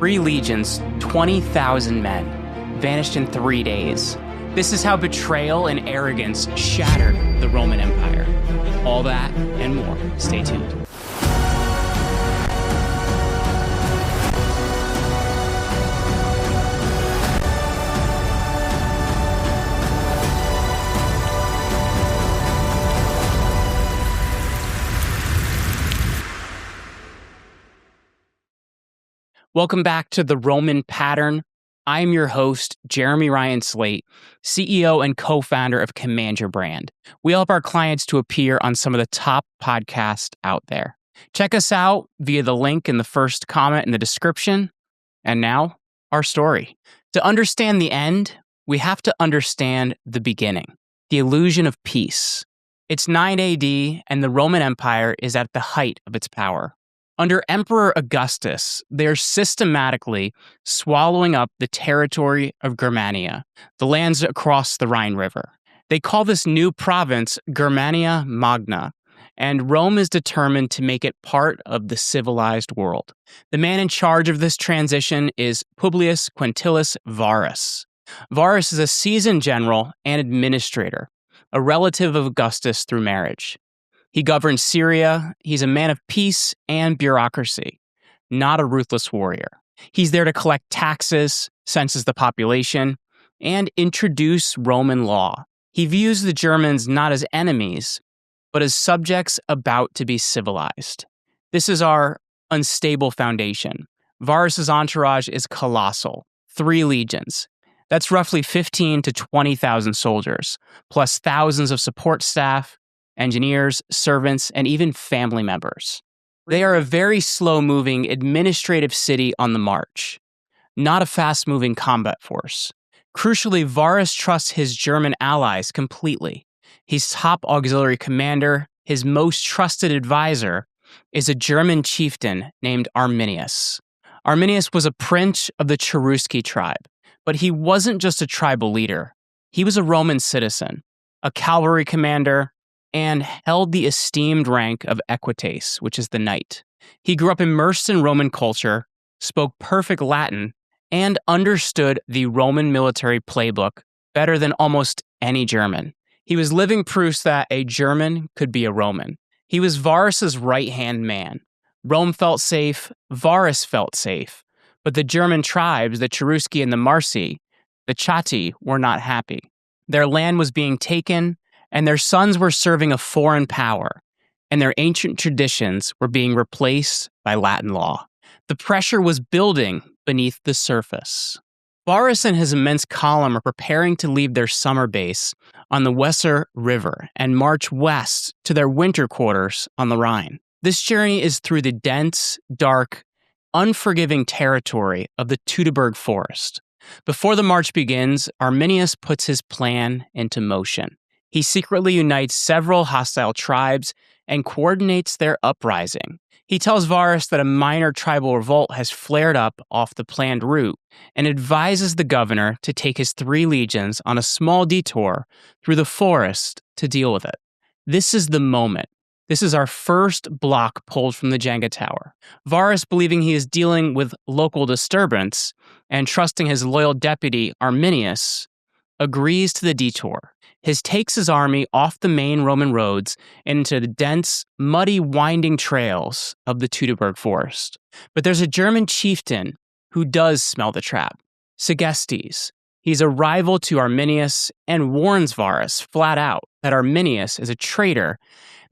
3 legions, 20,000 men, vanished in 3 days. This is how betrayal and arrogance shattered the Roman Empire. All that and more. Stay tuned. Welcome back to The Roman Pattern. I'm your host, Jeremy Ryan Slate, CEO and co-founder of Command Your Brand. We help our clients to appear on some of the top podcasts out there. Check us out via the link in the first comment in the description. And now, our story. To understand the end, we have to understand the beginning, the illusion of peace. It's 9 AD, and the Roman Empire is at the height of its power. Under Emperor Augustus, they're systematically swallowing up the territory of Germania, the lands across the Rhine River. They call this new province Germania Magna, and Rome is determined to make it part of the civilized world. The man in charge of this transition is Publius Quinctilius Varus. Varus is a seasoned general and administrator, a relative of Augustus through marriage. He governs Syria. He's a man of peace and bureaucracy, not a ruthless warrior. He's there to collect taxes, census the population, and introduce Roman law. He views the Germans not as enemies, but as subjects about to be civilized. This is our unstable foundation. Varus's entourage is colossal, 3 legions. That's roughly 15 to 20,000 soldiers, plus thousands of support staff, engineers, servants, and even family members. They are a very slow-moving administrative city on the march, not a fast-moving combat force. Crucially, Varus trusts his German allies completely. His top auxiliary commander, his most trusted advisor, is a German chieftain named Arminius. Arminius was a prince of the Cheruscan tribe, but he wasn't just a tribal leader. He was a Roman citizen, a cavalry commander, and held the esteemed rank of eques, which is the knight. He grew up immersed in Roman culture, spoke perfect Latin, and understood the Roman military playbook better than almost any German. He was living proof that a German could be a Roman. He was Varus's right-hand man. Rome felt safe, Varus felt safe, but the German tribes, the Cherusci and the Marsi, the Chatti, were not happy. Their land was being taken, and their sons were serving a foreign power, and their ancient traditions were being replaced by Latin law. The pressure was building beneath the surface. Varus and his immense column are preparing to leave their summer base on the Weser River and march west to their winter quarters on the Rhine. This journey is through the dense, dark, unforgiving territory of the Teutoburg Forest. Before the march begins, Arminius puts his plan into motion. He secretly unites several hostile tribes and coordinates their uprising. He tells Varus that a minor tribal revolt has flared up off the planned route and advises the governor to take his 3 legions on a small detour through the forest to deal with it. This is the moment. This is our first block pulled from the Jenga tower. Varus, believing he is dealing with local disturbance and trusting his loyal deputy, Arminius, agrees to the detour. He takes his army off the main Roman roads and into the dense, muddy, winding trails of the Teutoburg Forest. But there's a German chieftain who does smell the trap, Segestes. He's a rival to Arminius and warns Varus flat out that Arminius is a traitor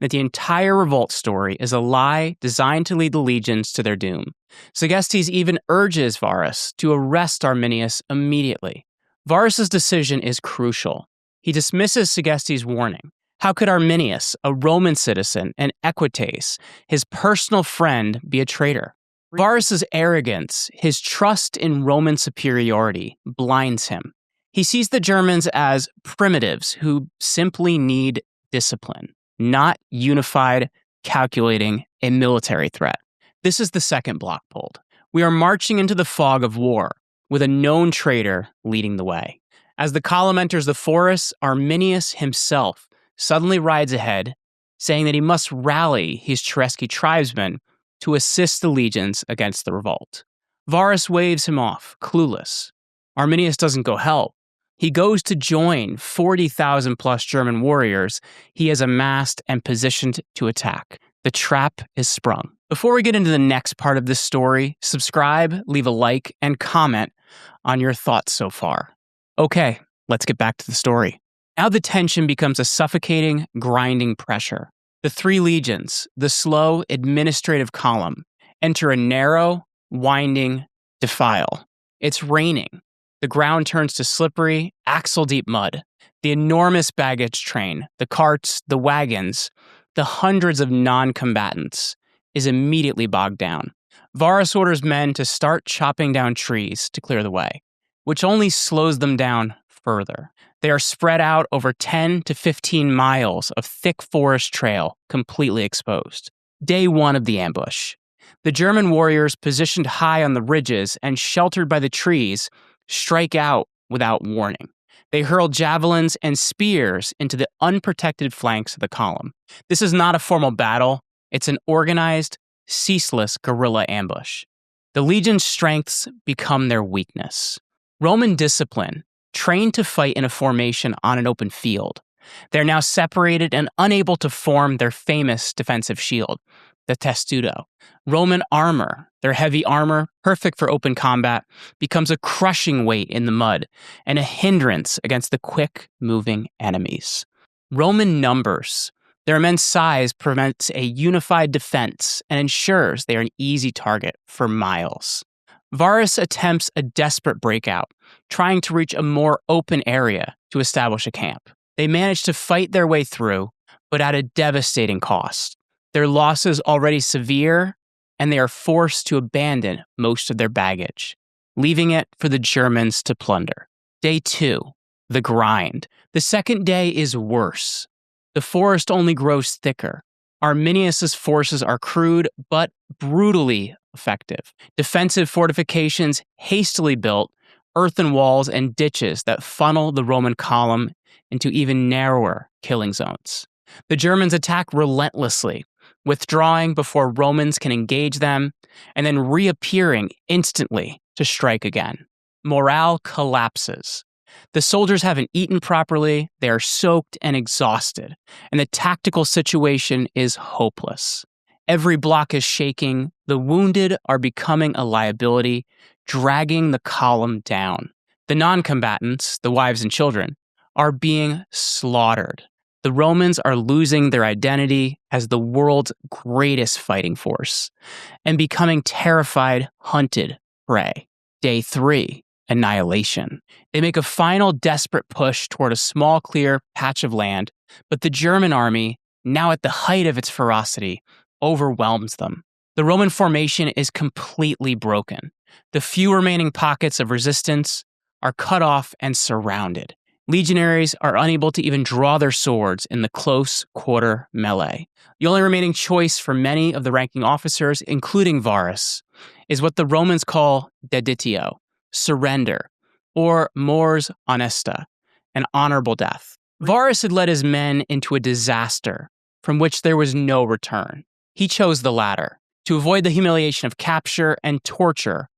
and that the entire revolt story is a lie designed to lead the legions to their doom. Segestes even urges Varus to arrest Arminius immediately. Varus's decision is crucial. He dismisses Segestes' warning. How could Arminius, a Roman citizen and eques, his personal friend, be a traitor? Varus's arrogance, his trust in Roman superiority, blinds him. He sees the Germans as primitives who simply need discipline, not unified, calculating, a military threat. This is the second block pulled. We are marching into the fog of war, with a known traitor leading the way. As the column enters the forest, Arminius himself suddenly rides ahead, saying that he must rally his Cheruscan tribesmen to assist the legions against the revolt. Varus waves him off, clueless. Arminius doesn't go help. He goes to join 40,000 plus German warriors he has amassed and positioned to attack. The trap is sprung. Before we get into the next part of this story, subscribe, leave a like, and comment on your thoughts so far. Okay, let's get back to the story. Now the tension becomes a suffocating, grinding pressure. The three legions, the slow, administrative column, enter a narrow, winding defile. It's raining. The ground turns to slippery, axle-deep mud. The enormous baggage train, the carts, the wagons, the hundreds of non-combatants is immediately bogged down. Varus orders men to start chopping down trees to clear the way, which only slows them down further. They are spread out over 10 to 15 miles of thick forest trail, completely exposed. Day one of the ambush. The German warriors, positioned high on the ridges and sheltered by the trees, strike out without warning. They hurl javelins and spears into the unprotected flanks of the column. This is not a formal battle. It's an organized, ceaseless guerrilla ambush. The legion's strengths become their weakness. Roman discipline, trained to fight in a formation on an open field. They're now separated and unable to form their famous defensive shield, the testudo. Roman armor, their heavy armor, perfect for open combat, becomes a crushing weight in the mud and a hindrance against the quick-moving enemies. Roman numbers, their immense size prevents a unified defense and ensures they are an easy target for miles. Varus attempts a desperate breakout, trying to reach a more open area to establish a camp. They manage to fight their way through, but at a devastating cost. Their losses already severe, and they are forced to abandon most of their baggage, leaving it for the Germans to plunder. Day 2, the grind. The second day is worse. The forest only grows thicker. Arminius' forces are crude, but brutally effective. Defensive fortifications hastily built, earthen walls and ditches that funnel the Roman column into even narrower killing zones. The Germans attack relentlessly, withdrawing before Romans can engage them, and then reappearing instantly to strike again. Morale collapses. The soldiers haven't eaten properly, they are soaked and exhausted, and the tactical situation is hopeless. Every block is shaking, the wounded are becoming a liability, dragging the column down. The non-combatants, the wives and children, are being slaughtered. The Romans are losing their identity as the world's greatest fighting force and becoming terrified, hunted prey. Day 3, annihilation. They make a final desperate push toward a small, clear patch of land, but the German army, now at the height of its ferocity, overwhelms them. The Roman formation is completely broken. The few remaining pockets of resistance are cut off and surrounded. Legionaries are unable to even draw their swords in the close quarter melee. The only remaining choice for many of the ranking officers, including Varus, is what the Romans call deditio, surrender, or mors honesta, an honorable death. Varus had led his men into a disaster from which there was no return. He chose the latter. To avoid the humiliation of capture and torture,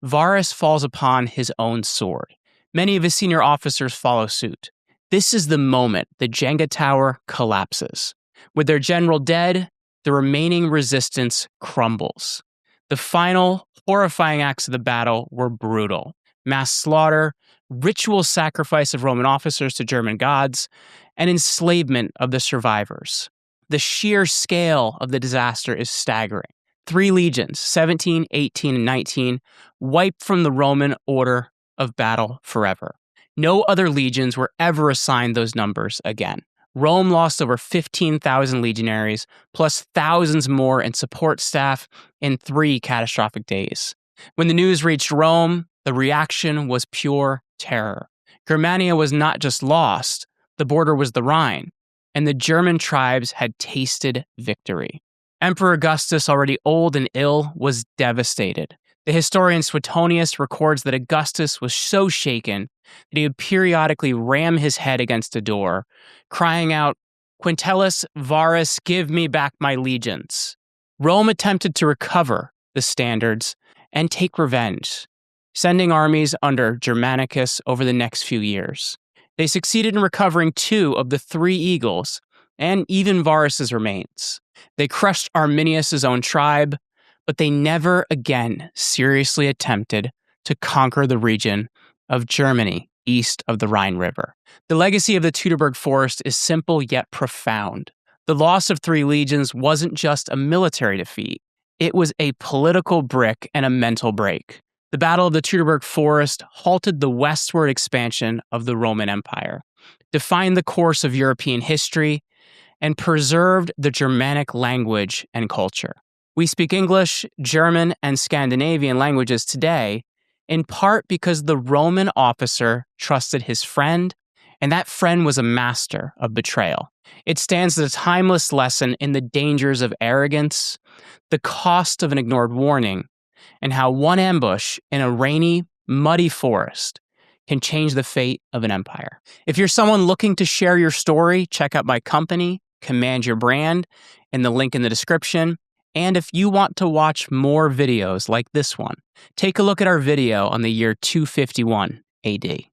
Varus falls upon his own sword. Many of his senior officers follow suit. This is the moment the Jenga tower collapses. With their general dead, the remaining resistance crumbles. The final, horrifying acts of the battle were brutal. Mass slaughter, ritual sacrifice of Roman officers to German gods, and enslavement of the survivors. The sheer scale of the disaster is staggering. 3 legions, 17, 18, and 19, wiped from the Roman order of battle forever. No other legions were ever assigned those numbers again. Rome lost over 15,000 legionaries, plus thousands more in support staff in 3 catastrophic days. When the news reached Rome, the reaction was pure terror. Germania was not just lost, the border was the Rhine, and the German tribes had tasted victory. Emperor Augustus, already old and ill, was devastated. The historian Suetonius records that Augustus was so shaken that he would periodically ram his head against a door, crying out, "Quinctilius Varus, give me back my legions." Rome attempted to recover the standards and take revenge, sending armies under Germanicus over the next few years. They succeeded in recovering 2 of the 3 eagles and even Varus's remains. They crushed Arminius' own tribe, but they never again seriously attempted to conquer the region of Germany east of the Rhine River. The legacy of the Teutoburg Forest is simple yet profound. The loss of 3 legions wasn't just a military defeat, it was a political brick and a mental break. The Battle of the Teutoburg Forest halted the westward expansion of the Roman Empire, defined the course of European history, and preserved the Germanic language and culture. We speak English, German, and Scandinavian languages today, in part because the Roman officer trusted his friend, and that friend was a master of betrayal. It stands as a timeless lesson in the dangers of arrogance, the cost of an ignored warning, and how one ambush in a rainy, muddy forest can change the fate of an empire. If you're someone looking to share your story, check out my company, Command Your Brand, in the link in the description. And if you want to watch more videos like this one, take a look at our video on the year 251 AD.